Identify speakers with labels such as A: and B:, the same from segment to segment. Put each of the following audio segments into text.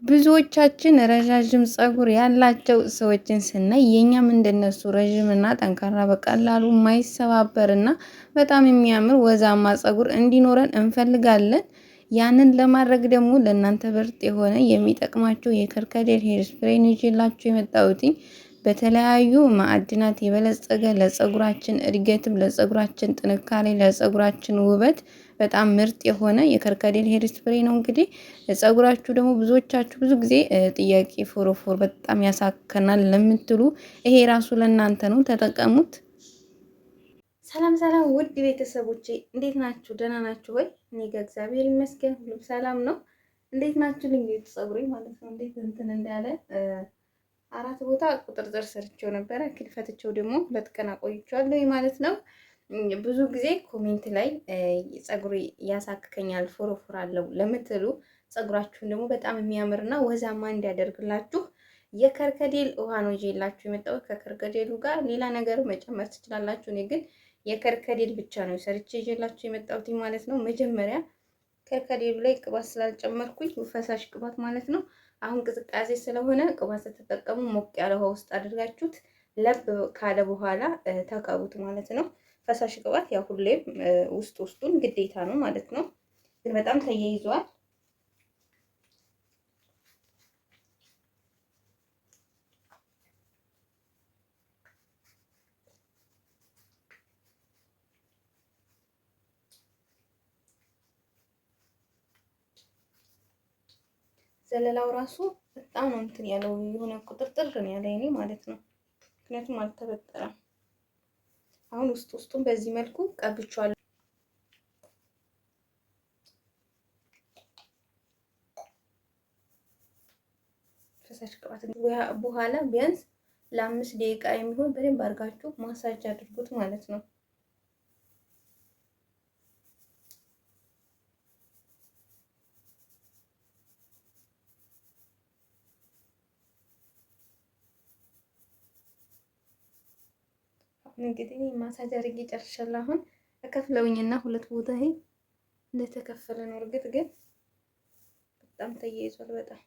A: ብዙዎቻችን ረዣዥም ፀጉር ያላቸው ሰዎችን ስናይ የኛም እንደነሱ ረዥምና ጠንካራ በቀላሉ የማይሰባበርና በጣም የሚያምር ወዛማ ፀጉር እንዲኖረን እንፈልጋለን። ያንን ለማድረግ ደግሞ ለእናንተ ምርጥ የሆነ የሚጠቅማቸው የከርከዴር ሄር ስፕሬይ ነው ይዤላችሁ የመጣሁት። በተለያዩ ማዕድናት የበለጸገ ለፀጉራችን እድገትም ለፀጉራችን ጥንካሬ ለፀጉራችን ውበት በጣም ምርጥ የሆነ የከርከዴር ሄር ስፕሬይ ነው። እንግዲህ ፀጉራችሁ ደግሞ ብዙዎቻችሁ ብዙ ጊዜ ጥያቄ ፎሮፎር በጣም ያሳከናል ለምትሉ ይሄ ራሱ ለእናንተ ነው፣ ተጠቀሙት። ሰላም ሰላም፣ ውድ ቤተሰቦቼ እንዴት ናችሁ? ደህና ናችሁ ወይ? እኔ ጋር እግዚአብሔር ይመስገን ሁሉም ሰላም ነው። እንዴት ናችሁ? ልንገት ፀጉሬ ማለት ነው እንዴት እንትን እንዳለ አራት ቦታ ቁጥርጥር ሰርቼው ነበረ። ክልፈትቸው ደግሞ 2 ቀን አቆይቼዋለሁ ማለት ነው። ብዙ ጊዜ ኮሜንት ላይ ፀጉሬ ያሳክከኛል ፎሮፎር አለው ለምትሉ ፀጉራችሁን ደግሞ በጣም የሚያምርና ወዛማ እንዲያደርግላችሁ የከርከዴል ውሃ ነው ይዤላችሁ የመጣሁት። ከከርከዴሉ ጋር ሌላ ነገር መጨመር ትችላላችሁ። እኔ ግን የከርከዴል ብቻ ነው ሰርቼ ይዤላችሁ የመጣሁት ማለት ነው። መጀመሪያ ከርከዴሉ ላይ ቅባት ስላልጨመርኩኝ ፈሳሽ ቅባት ማለት ነው። አሁን ቅዝቃዜ ስለሆነ ቅባት ስትጠቀሙ ሞቅ ያለ ውሃ ውስጥ አድርጋችሁት ለብ ካለ በኋላ ተቀቡት ማለት ነው። ፈሳሽ ቅባት ያው ሁሌም ውስጡን ግዴታ ነው ማለት ነው። ግን በጣም ተያይዟል። ዘለላው ራሱ በጣም ነው እንትን ያለው የሆነ ቁጥርጥር ነው ያለ እኔ ማለት ነው። ምክንያቱም አልተበጠረም። አሁን ውስጡን በዚህ መልኩ ቀብቼዋለሁ። ፈሳሽ ቅባት በኋላ ቢያንስ ለ5 ደቂቃ የሚሆን በደንብ አድርጋችሁ ማሳጅ አድርጉት ማለት ነው። እንግዲህ ማሳጅ አድርጌ ጨርሻለሁ። አሁን ተከፍለውኝና 2 ቦታ ይሄ እንደተከፈለ ነው። እርግጥ ግን በጣም ተያይዟል በጣም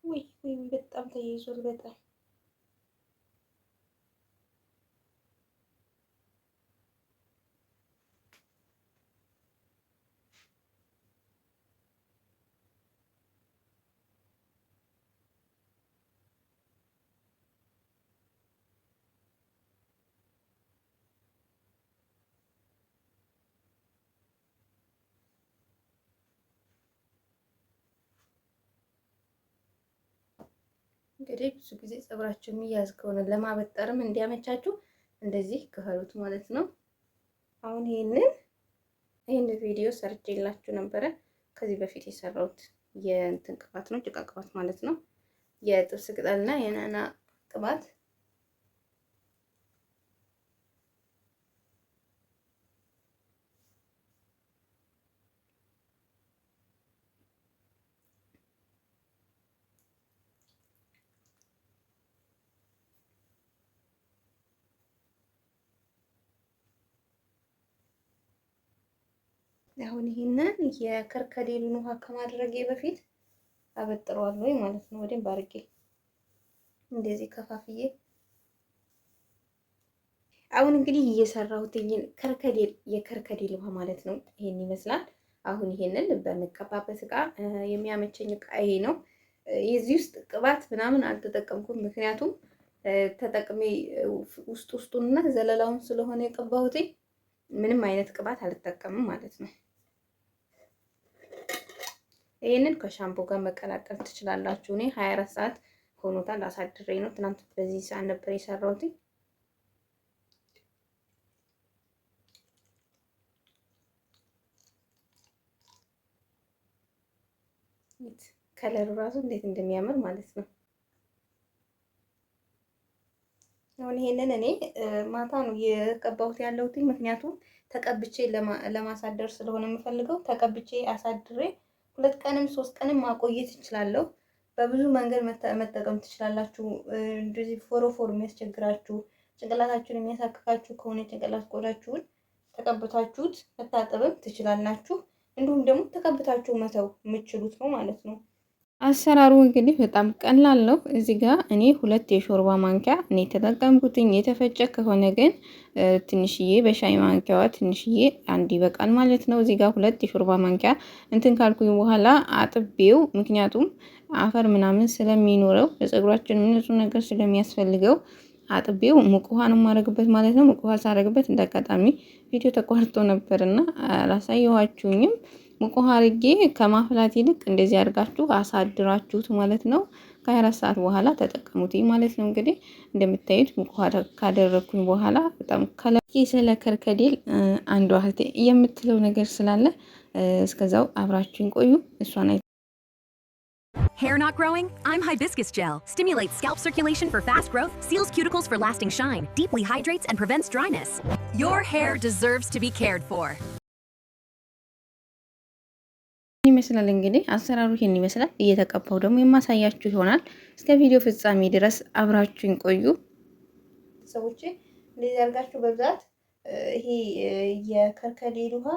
A: ወይ በጣም ተያይዟል በጣም እንግዲህ ብዙ ጊዜ ፀጉራችሁ የሚያዝ ከሆነ ለማበጠርም እንዲያመቻችሁ እንደዚህ ክፈሉት ማለት ነው። አሁን ይሄን ቪዲዮ ሰርቼላችሁ ነበረ ከዚህ በፊት የሰራሁት የእንትን ቅባት ነው፣ ጭቃ ቅባት ማለት ነው። የጥብስ ቅጠልና የናና ቅባት አሁን ይሄንን የከርከዴሉን ውሃ ከማድረጌ በፊት አበጥረዋለሁ ማለት ነው። ወደም ባርጌ እንደዚህ ከፋፍዬ አሁን እንግዲህ እየሰራሁት የከርከዴል ውሃ ማለት ነው። ይሄን ይመስላል። አሁን ይሄንን በመቀባበት እቃ የሚያመቸኝ እቃ ይሄ ነው። የዚህ ውስጥ ቅባት ምናምን አልተጠቀምኩም፣ ምክንያቱም ተጠቅሜ ውስጡንና ዘለላውን ስለሆነ የቀባሁት ምንም አይነት ቅባት አልጠቀምም ማለት ነው። ይሄንን ከሻምፖ ጋር መቀላቀል ትችላላችሁ። እኔ 24 ሰዓት ሆኖታል አሳድሬ ነው። ትናንት በዚህ ሰዓት ነበር የሰራሁት። ከለሩ ራሱ እንዴት እንደሚያምር ማለት ነው። አሁን ይሄንን እኔ ማታ ነው የቀባሁት ያለሁት፣ ምክንያቱም ተቀብቼ ለማሳደር ስለሆነ የምፈልገው ተቀብቼ አሳድሬ 2 ቀንም 3 ቀንም ማቆየት እችላለሁ። በብዙ መንገድ መጠቀም ትችላላችሁ። እንደዚህ ፎሮፎር የሚያስቸግራችሁ ጭንቅላታችሁን የሚያሳክካችሁ ከሆነ ጭንቅላት ቆዳችሁን ተቀብታችሁት መታጠብም ትችላላችሁ። እንዲሁም ደግሞ ተቀብታችሁ መተው የምትችሉት ነው ማለት ነው። አሰራሩ እንግዲህ በጣም ቀላል ነው። እዚህ ጋር እኔ 2 የሾርባ ማንኪያ እኔ ተጠቀምኩትኝ። የተፈጨ ከሆነ ግን ትንሽዬ በሻይ ማንኪያዋ ትንሽዬ አንድ ይበቃል ማለት ነው። እዚህ ጋር 2 የሾርባ ማንኪያ እንትን ካልኩኝ በኋላ አጥቤው፣ ምክንያቱም አፈር ምናምን ስለሚኖረው ለፀጉራችን ንጹህ ነገር ስለሚያስፈልገው አጥቤው ሙቅ ውሃ ነው የማደርግበት ማለት ነው። ሙቅ ውሃ ሳደርግበት እንዳጋጣሚ ቪዲዮ ተቋርጦ ነበርና አላሳየኋችሁኝም። ሙቅ ውሃ አድርጌ ከማፍላት ይልቅ እንደዚህ አድርጋችሁ አሳድራችሁት ማለት ነው። ከ24 ሰዓት በኋላ ተጠቀሙት ማለት ነው። እንግዲህ እንደምታዩት ሙቅ ውሃ ካደረኩኝ በኋላ በጣም ከለኪ ስለ ከርከዴል አንዷ እህቴ የምትለው ነገር ስላለ እስከዛው አብራችሁን ቆዩ። እሷን
B: Hair not growing? I'm Hibiscus Gel. Stimulates scalp circulation for fast growth, seals cuticles for lasting shine, deeply hydrates and prevents dryness. Your hair deserves to be cared for.
A: ይመስላል እንግዲህ አሰራሩ ይሄን ይመስላል። እየተቀባው ደግሞ የማሳያችሁ ይሆናል። እስከ ቪዲዮ ፍጻሜ ድረስ አብራችሁን ቆዩ። ሰዎች እንደዚህ አድርጋችሁ በብዛት ይሄ የከርከዴል ውሃ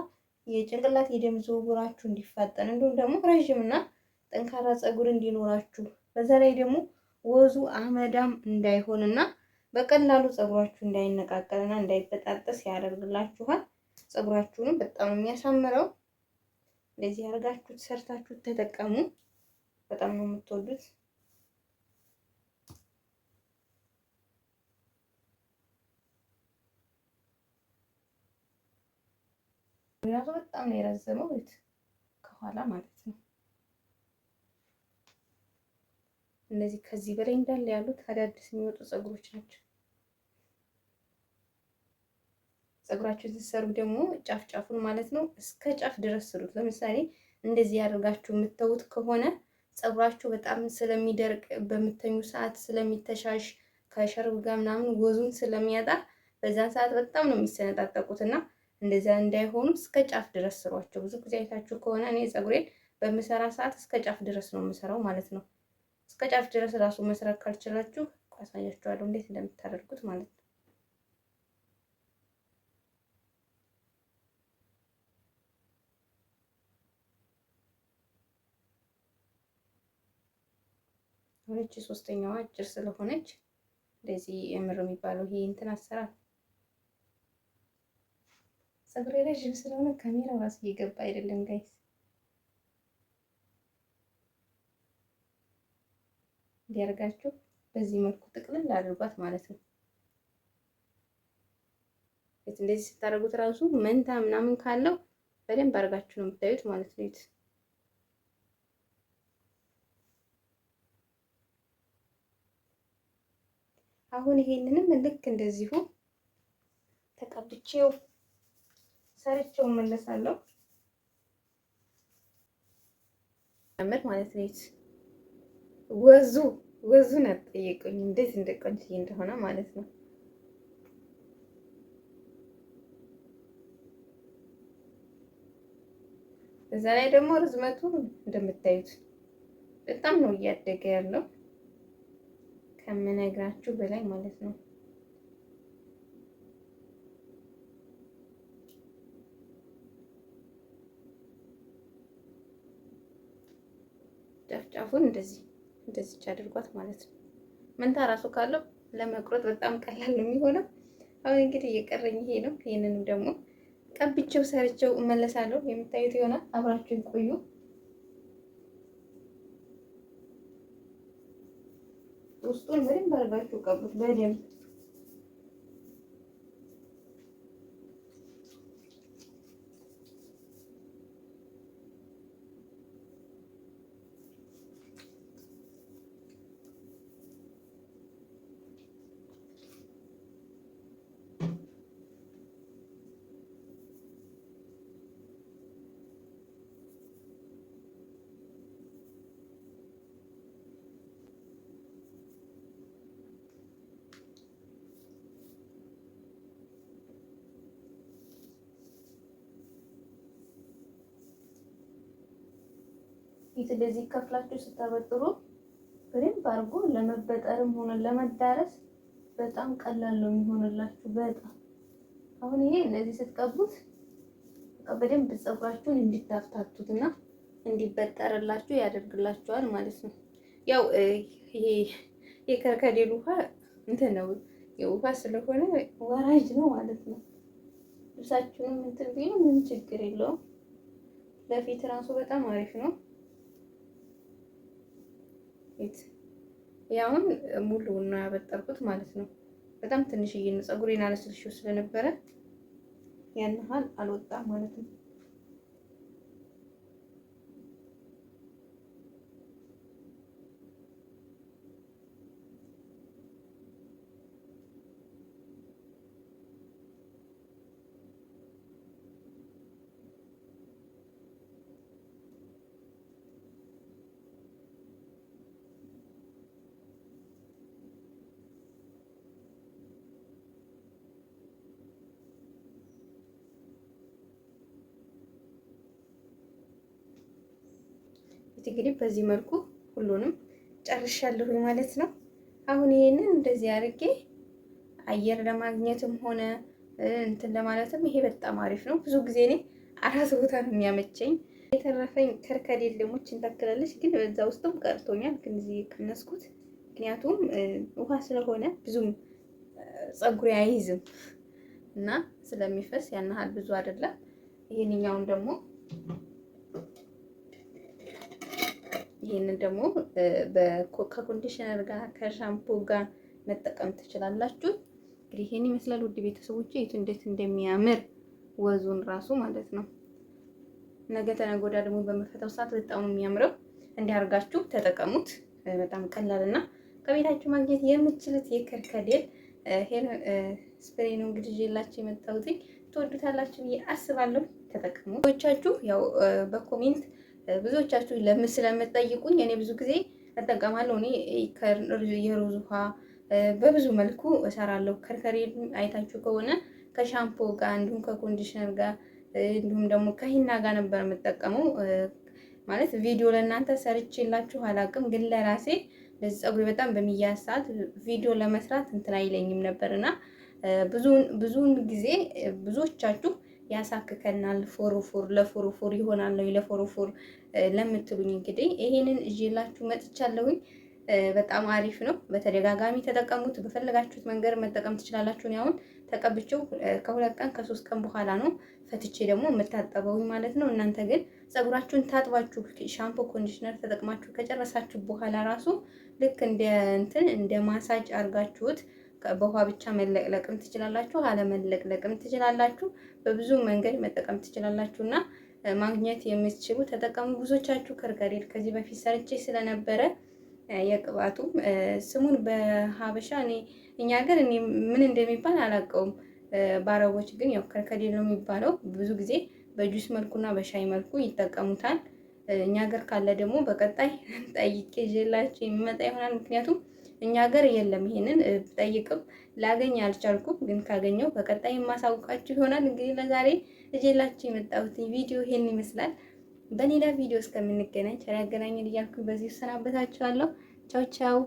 A: የጭንቅላት የደም ዝውውራችሁ እንዲፋጠን እንዲሁም ደግሞ ረዥምና ጠንካራ ፀጉር እንዲኖራችሁ በዛ ላይ ደግሞ ወዙ አመዳም እንዳይሆንና በቀላሉ ፀጉራችሁ እንዳይነቃቀልና እንዳይበጣጠስ ያደርግላችኋል። ፀጉራችሁንም በጣም የሚያሳምረው። እንደዚህ አድርጋችሁ ሰርታችሁ ተጠቀሙ። በጣም ነው የምትወዱት። ራሱ በጣም ነው የረዘመው ከኋላ ማለት ነው። እነዚህ ከዚህ በላይ እንዳለ ያሉት አዳዲስ የሚወጡ ፀጉሮች ናቸው። ፀጉራችሁን ስትሰሩ ደግሞ ጫፍ ጫፉን ማለት ነው እስከ ጫፍ ድረስ ስሩት። ለምሳሌ እንደዚህ ያደርጋችሁ የምትተውት ከሆነ ፀጉራችሁ በጣም ስለሚደርቅ በምተኙ ሰዓት ስለሚተሻሽ ከሸርብ ጋር ምናምን ወዙን ስለሚያጣ በዛን ሰዓት በጣም ነው የሚሰነጣጠቁትና እንደዛ እንዳይሆኑ እስከ ጫፍ ድረስ ስሯቸው። ብዙ ጊዜ አይታችሁ ከሆነ እኔ ፀጉሬን በምሰራ ሰዓት እስከ ጫፍ ድረስ ነው የምሰራው ማለት ነው። እስከ ጫፍ ድረስ ራሱ መስራት ካልቻላችሁ አሳያችኋለሁ እንዴት እንደምታደርጉት ማለት ነው። ሆነች ሶስተኛዋ አጭር ስለሆነች እንደዚህ የምር የሚባለው ይሄ እንትን አሰራር ፀጉሬ ረዥም ስለሆነ ካሜራው ራሱ እየገባ አይደለም ጋይስ። እንዲያርጋችሁ በዚህ መልኩ ጥቅልል አድርጓት ማለት ነው። እንደዚህ ስታደርጉት ራሱ መንታ ምናምን ካለው በደንብ አድርጋችሁ ነው የምታዩት ማለት ነው። አሁን ይሄንንም ልክ እንደዚሁ ተቀብቼው ሰርቼው መለሳለሁ ማለት ነው። ወዙን አትጠይቁኝ እንዴት እንደቆንጆ እንደሆነ ማለት ነው። በዛ ላይ ደግሞ ርዝመቱ እንደምታዩት በጣም ነው እያደገ ያለው ከምነግራችሁ በላይ ማለት ነው። ጫፍጫፉን እንደዚህ አድርጓት ማለት ነው። መንታ ራሱ ካለው ለመቁረጥ በጣም ቀላል ነው የሚሆነው። አሁን እንግዲህ እየቀረኝ ይሄ ነው። ይሄንንም ደግሞ ቀብቼው ሰርቼው እመለሳለሁ። የምታዩት ይሆናል። አብራችሁን ቆዩ። ውስጡን በደንብ አድርጋችሁ ቀቡት በደንብ ፊት እንደዚህ ከፍላችሁ ስታበጥሩ በደንብ አድርጎ ለመበጠርም ሆነ ለመዳረስ በጣም ቀላል ነው የሚሆንላችሁ። በጣም አሁን ይሄ እንደዚህ ስትቀቡት በቃ በደንብ ፀጉራችሁን እንዲታፍታቱትና እንዲበጠርላችሁ ያደርግላችኋል ማለት ነው። ያው ይሄ የከርከዴል ውሃ እንትን ነው የውሃ ስለሆነ ወራጅ ነው ማለት ነው። ልብሳችሁንም እንትን ቢሉ ምን ችግር የለውም። ለፊት ራሱ በጣም አሪፍ ነው። ያውን ሙሉውን ነው ያበጠርኩት ማለት ነው። በጣም ትንሽዬ ነው ፀጉሬን አለስልሽው ስለነበረ ያን ያህል አልወጣም ማለት ነው። እንግዲህ በዚህ መልኩ ሁሉንም ጨርሻለሁ ማለት ነው። አሁን ይሄንን እንደዚህ አድርጌ አየር ለማግኘትም ሆነ እንትን ለማለትም ይሄ በጣም አሪፍ ነው። ብዙ ጊዜ እኔ አራት ቦታ ነው የሚያመቸኝ። የተረፈኝ ከርከዴል ደግሞ እንተክላለች፣ ግን በዛ ውስጥም ቀርቶኛል፣ ግን እዚህ ቀነስኩት። ምክንያቱም ውሃ ስለሆነ ብዙም ፀጉሬ አይይዝም እና ስለሚፈስ ያን ያህል ብዙ አይደለም። ይሄንኛውን ደግሞ ይሄንን ደግሞ ከኮንዲሽነር ጋር ከሻምፖ ጋር መጠቀም ትችላላችሁ። እንግዲህ ይሄን ይመስላል ውድ ቤተሰቦቼ። እዩት እንዴት እንደሚያምር ወዙን ራሱ ማለት ነው። ነገ ተነገ ወዲያ ደግሞ በመፈታው ሰዓት በጣም የሚያምረው እንዲያርጋችሁ ተጠቀሙት። በጣም ቀላልና ከቤታችሁ ማግኘት የምትችሉት የከርከዴል ሄር ስፕሬይ ነው እንግዲህ ይዤላችሁ የመጣሁት። ትወዱታላችሁ ብዬ አስባለሁ። ተጠቀሙ። ብዙዎቻችሁ ያው በኮሜንት ብዙዎቻችሁ ስለምትጠይቁኝ እኔ ብዙ ጊዜ እጠቀማለሁ። እኔ የሩዝ ውሃ በብዙ መልኩ እሰራለሁ። ከርከዴል አይታችሁ ከሆነ ከሻምፖ ጋር እንዲሁም ከኮንዲሽነር ጋር እንዲሁም ደግሞ ከሂና ጋር ነበር የምጠቀመው። ማለት ቪዲዮ ለእናንተ ሰርቼላችሁ አላውቅም፣ ግን ለራሴ ለዚህ ፀጉሬ በጣም በሚያዝ ሰዓት ቪዲዮ ለመስራት እንትን አይለኝም ነበርና ብዙውን ጊዜ ብዙዎቻችሁ ያሳክከናል፣ ፎሮፎር ለፎሮፎር ይሆናል ለፎሮፎር ለምትሉኝ እንግዲህ ይሄንን እጄላችሁ መጥቻለሁኝ። በጣም አሪፍ ነው። በተደጋጋሚ ተጠቀሙት። በፈለጋችሁት መንገድ መጠቀም ትችላላችሁ። እኔ አሁን ተቀብቼው ከ2 ቀን ከ3 ቀን በኋላ ነው ፈትቼ ደግሞ የምታጠበውኝ ማለት ነው። እናንተ ግን ፀጉራችሁን ታጥባችሁ ሻምፖ ኮንዲሽነር ተጠቅማችሁ ከጨረሳችሁ በኋላ ራሱ ልክ እንደ ማሳጅ አርጋችሁት በውሃ ብቻ መለቅለቅም ትችላላችሁ፣ አለመለቅለቅም ትችላላችሁ። በብዙ መንገድ መጠቀም ትችላላችሁና ማግኘት የምትችሉ ተጠቀሙ። ብዙዎቻችሁ ከርከዴል ከዚህ በፊት ሰርቼ ስለነበረ የቅባቱ ስሙን በሀበሻ እኛ ሀገር እኔ ምን እንደሚባል አላውቀውም። በአረቦች ግን ያው ከርከዴል ነው የሚባለው። ብዙ ጊዜ በጁስ መልኩና በሻይ መልኩ ይጠቀሙታል። እኛ ሀገር ካለ ደግሞ በቀጣይ ጠይቄ ይዤላችሁ የሚመጣ ይሆናል። ምክንያቱም እኛ ሀገር የለም። ይሄንን ጠይቅም ላገኝ አልቻልኩም፣ ግን ካገኘው በቀጣይ የማሳውቃችሁ ይሆናል። እንግዲህ ለዛሬ ይዤላችሁ የመጣሁት ቪዲዮ ይሄን ይመስላል። በሌላ ቪዲዮ እስከምንገናኝ ቸር ያገናኘን እያልኩ በዚህ እሰናበታችኋለሁ። ቻው ቻው።